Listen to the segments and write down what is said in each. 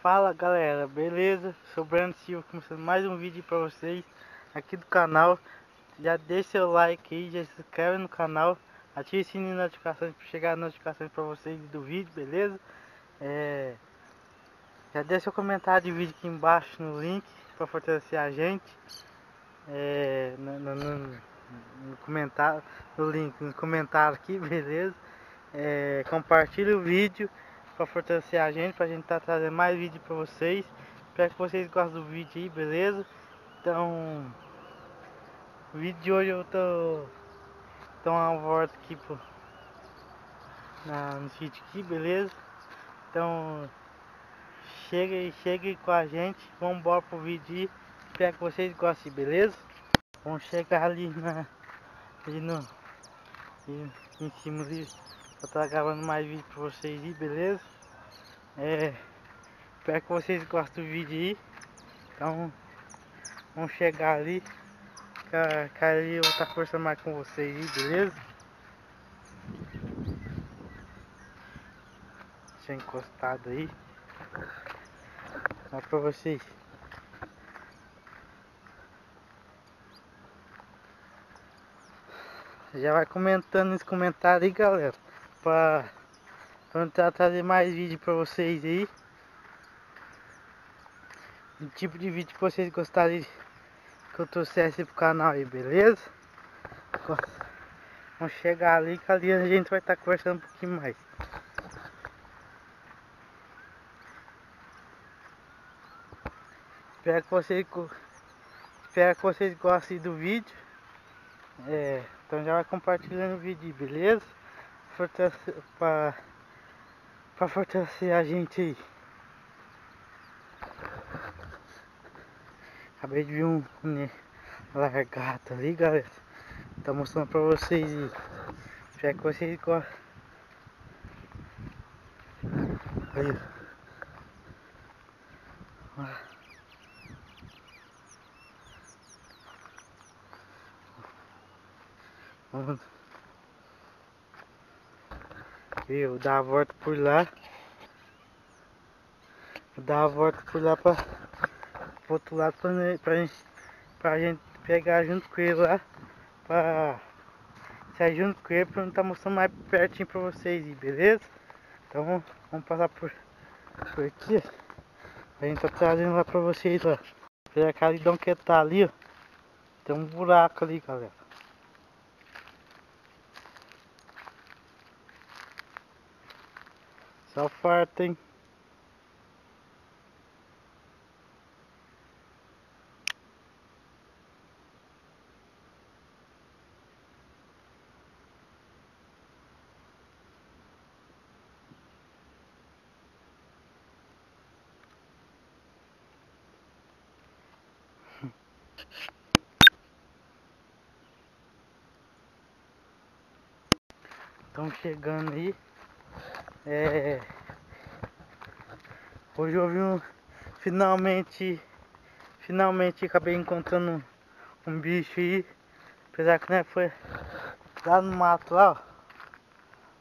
Fala galera, beleza? Sou o Breno Silva, começando mais um vídeo pra vocês aqui do canal. Já deixa seu like aí, já se inscreve no canal, ative o sininho de notificações para chegar as notificações pra vocês do vídeo, beleza? Já deixa seu comentário de vídeo aqui embaixo no link para fortalecer a gente. No comentário, no link, no comentário aqui, beleza? Compartilha o vídeo para fortalecer a gente, pra gente estar trazendo mais vídeo para vocês. Espero que vocês gostem do vídeo aí, beleza? Então, o vídeo de hoje eu tô dando uma volta aqui no sítio aqui, beleza? Então, chega aí com a gente, vamos embora pro vídeo aí. Espero que vocês gostem, beleza? Vamos chegar ali em cima ali. Eu tô gravando mais vídeo pra vocês aí, beleza? Espero que vocês gostem do vídeo aí. Então, vamos chegar ali. Que aí eu vou estar conversando mais com vocês aí, beleza? Deixa eu encostado aí. Olha pra vocês. Já vai comentando nos comentários aí, galera. Pra tentar trazer mais vídeo pra vocês aí. O tipo de vídeo que vocês gostariam que eu trouxesse pro canal aí, beleza? Vamos chegar ali que ali a gente vai estar conversando um pouquinho mais. Espero que vocês gostem do vídeo. Então já vai compartilhando o vídeo, beleza? Pra fortalecer a gente aí. Acabei de ver um lagarto ali, galera. Tá mostrando pra vocês aí. Espero que vocês gostem. Aí. Vamos. Eu dar a volta por lá. Dar a volta por lá pro outro lado pra gente pegar junto com ele lá. Pra sair junto com ele pra não tá mostrando mais pertinho pra vocês aí, beleza? Então vamos passar por aqui. A gente tá trazendo lá pra vocês lá. Pela caridão que tá ali, ó. Tem um buraco ali, galera. Só farta, hein? Estão chegando aí. Hoje eu vi finalmente acabei encontrando um bicho aí. Apesar que, né, foi lá no mato lá, ó.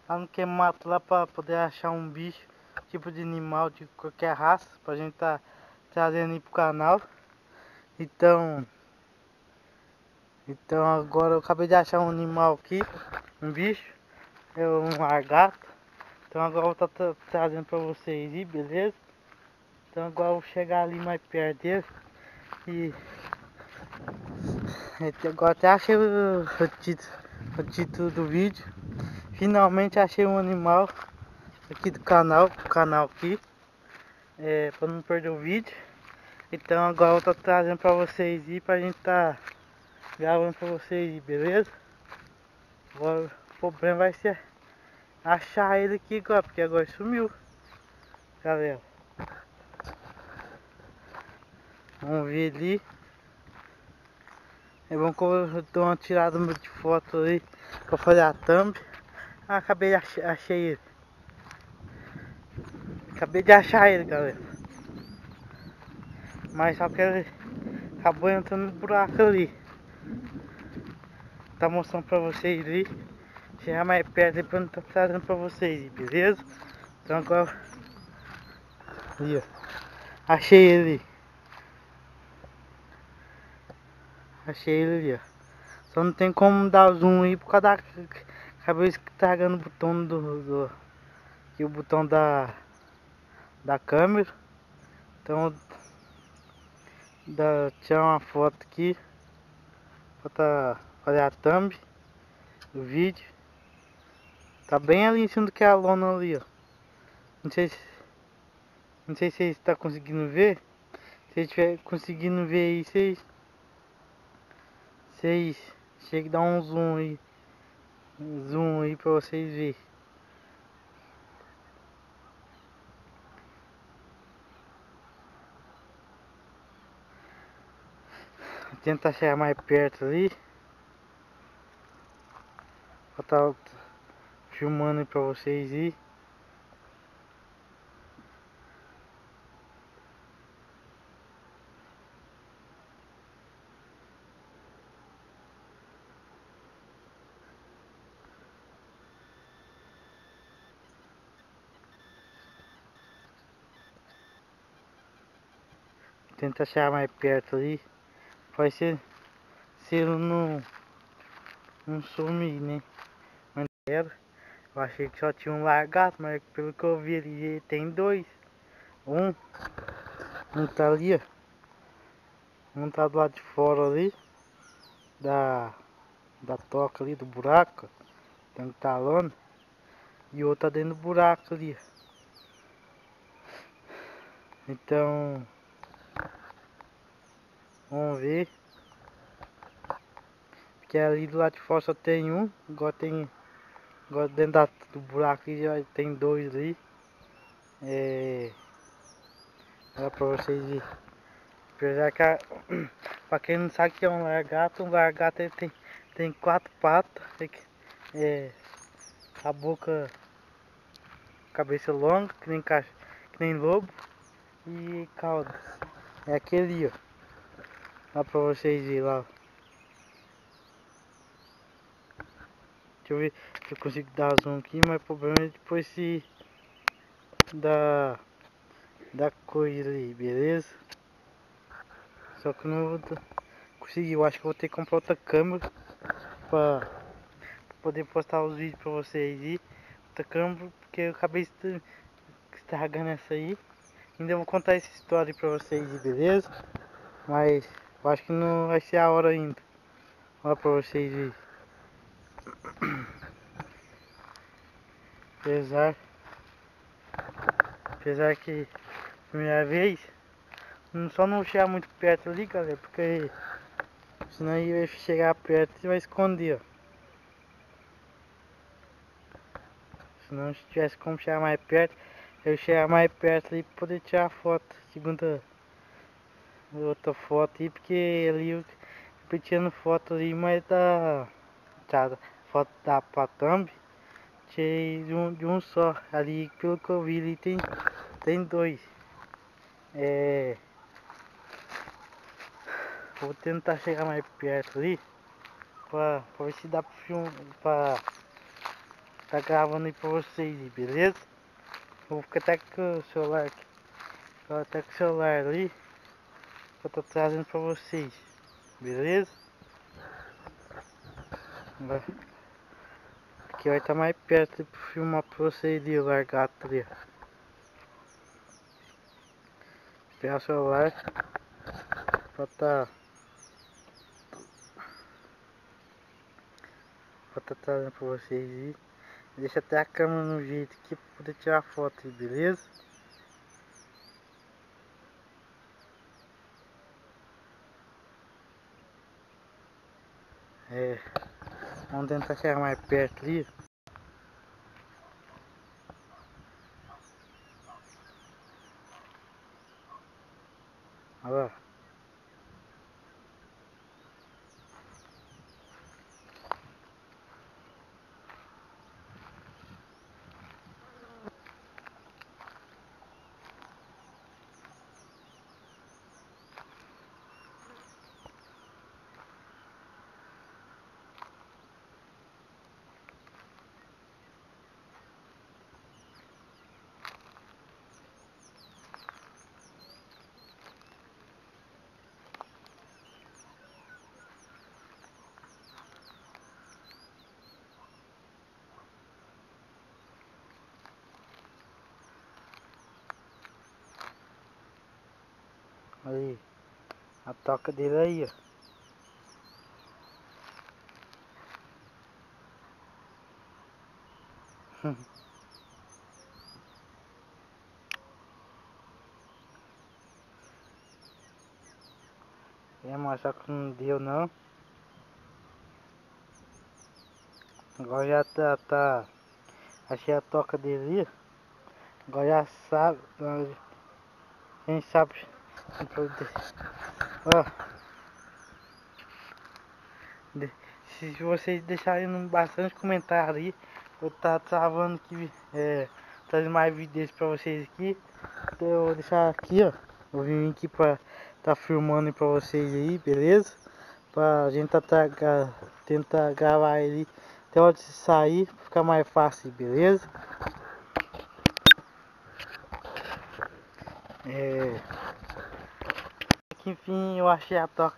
Lá no que mato lá pra poder achar um bicho, tipo de animal de qualquer raça, pra gente tá trazendo aí pro canal. Então agora eu acabei de achar um animal aqui, um bicho, um lagarto. Então agora eu vou estar trazendo pra vocês aí, beleza? Então agora eu vou chegar ali mais perto dele. E agora até achei o título do vídeo. Finalmente achei um animal aqui do canal, aqui. Pra não perder o vídeo. Então agora eu tô trazendo pra vocês aí, pra gente tá gravando pra vocês aí, beleza? Agora o problema vai ser achar ele aqui agora, porque agora sumiu, galera. Vamos ver ali. É bom que eu dou uma tirada de foto ali pra fazer a thumb. Acabei de achei ele. Acabei de achar ele, galera. Mas só que ele acabou entrando no buraco ali. Tá mostrando pra vocês ali. Chegar mais perto depois não tá trazendo pra vocês, beleza? Então agora ali, ó. Achei ele. Achei ele ali, ó. Só não tem como dar zoom aí por causa da cabeça que tá carregando o botão aqui, o botão da câmera. Então tirar uma foto aqui pra fazer a thumb do vídeo. Tá bem ali em cima do que é a lona ali, ó. Não sei se vocês estão conseguindo ver. Se vocês estiver conseguindo ver aí, vocês chega a dar um zoom aí. Um zoom aí pra vocês verem. Vou tentar chegar mais perto ali. Vou estar filmando aí pra vocês aí. Tentar chegar mais perto ali. Pode ser se ele não sumir, né? Mas era. Eu achei que só tinha um lagarto, mas pelo que eu vi ali tem dois. Um tá ali, ó. Um tá do lado de fora ali. Da toca ali, do buraco. Tem um talão. E o outro tá dentro do buraco ali. Então, vamos ver. Porque ali do lado de fora só tem um. Agora dentro do buraco ali já tem dois ali. Olha pra vocês verem. Apesar que pra quem não sabe o que é um lagarto ele tem quatro patas. A boca, cabeça longa, que nem lobo. E cauda. É aquele, ó. Dá pra vocês verem lá. Deixa eu ver se eu consigo dar zoom aqui, mas o problema é depois se da coisa ali, beleza? Só que eu não vou conseguir, eu acho que eu vou ter que comprar outra câmera pra poder postar os vídeos pra vocês aí. Outra câmera, porque eu acabei estragando essa aí. Ainda vou contar essa história pra vocês aí, beleza? Mas eu acho que não vai ser a hora ainda. Olha pra vocês aí. Apesar que primeira vez, só não chegar muito perto ali, galera, porque senão aí vai chegar perto e vai esconder, ó. Se não tivesse como chegar mais perto, eu chegar mais perto ali pra poder tirar a foto. Segunda outra foto aí, porque ali eu tirando foto ali, mas foto da pra thumb, tirei de um só. Ali pelo que eu vi ali tem dois. Vou tentar chegar mais perto ali pra ver se dá pro filme pra tá gravando aí pra vocês, beleza? Vou ficar até com o celular aqui. Vou até com o celular ali que eu tô trazendo pra vocês, beleza? Aqui vai estar mais perto pra filmar pra vocês ali, o largato ali. Pegar o celular pra tá trazendo pra vocês aí. Deixa até a câmera no jeito aqui pra poder tirar foto aí, beleza? Vamos tentar chegar mais perto ali. Olha lá. Aí, a toca dele aí, ó. Mas só que não deu não. Agora já tá. Achei a toca dele. Agora já sabe. A gente sabe. Ó. Se vocês deixarem bastante comentário aí, eu tá travando aqui, trazendo mais vídeos pra vocês aqui. Então eu vou deixar aqui, ó. Eu vim aqui pra tá filmando pra vocês aí, beleza? Pra gente tentar gravar ele até a hora de sair, pra ficar mais fácil, beleza? Aqui, enfim, eu achei a toca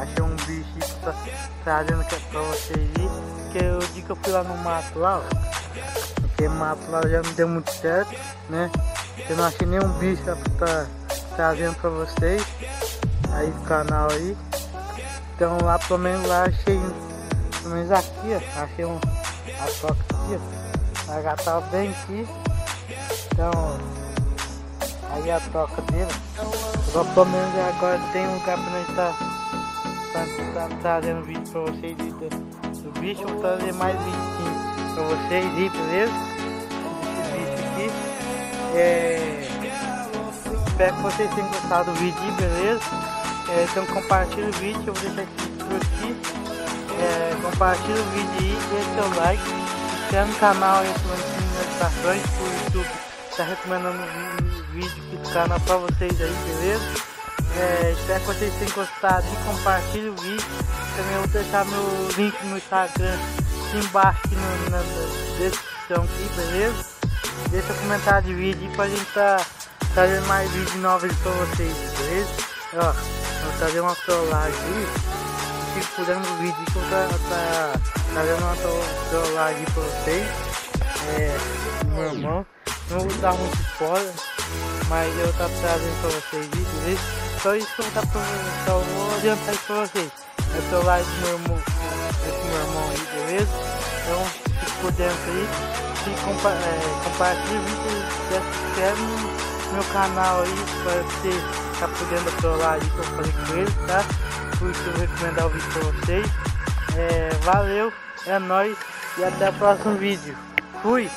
achei um bicho que tá trazendo pra vocês aí. Porque o dia que eu fui lá no mato lá, ó, porque mato lá já não deu muito certo, né? Eu não achei nenhum bicho pra tá trazendo pra vocês aí do canal aí. Então lá pelo menos lá achei, pelo menos aqui, ó, achei a toca aqui, ó. Ela já tava bem aqui. Então aí a toca dele. Agora pelo menos agora tem um lugar pra nós tá trazendo vídeo pra vocês do bicho. Vou trazer mais vídeo pra vocês aí, beleza? Esse bicho aqui. Espero que vocês tenham gostado do vídeo aí, beleza? Então compartilha o vídeo, eu vou deixar aqui por aqui. Compartilha o vídeo aí, deixa seu like, se inscreve no canal e ativa o sininho de notificações, o YouTube tá recomendando um vídeo aqui do canal pra vocês aí, beleza? Espero que vocês tenham gostado e compartilhe o vídeo. Também vou deixar meu link no Instagram aqui embaixo, aqui na descrição aqui, beleza? Deixa um comentário de vídeo aí pra gente tá trazendo mais vídeos novos pra vocês, beleza? Ó, vou trazer uma trollagem aí. Fico cuidando do vídeo que eu tá trazendo uma trollagem pra vocês. Meu irmão, não vou dar muito spoiler, mas eu tá trazendo pra vocês aí, beleza? Só isso que eu vou adiantar isso pra vocês. É o celular do meu irmão, aí, beleza? Então fique por dentro aí. Compartilhe o vídeo e se inscreve no meu canal aí para você ficar por dentro da celular aí que eu falei com ele, tá? Por isso eu vou recomendar o vídeo pra vocês. Valeu, é nóis e até o próximo vídeo. Fui!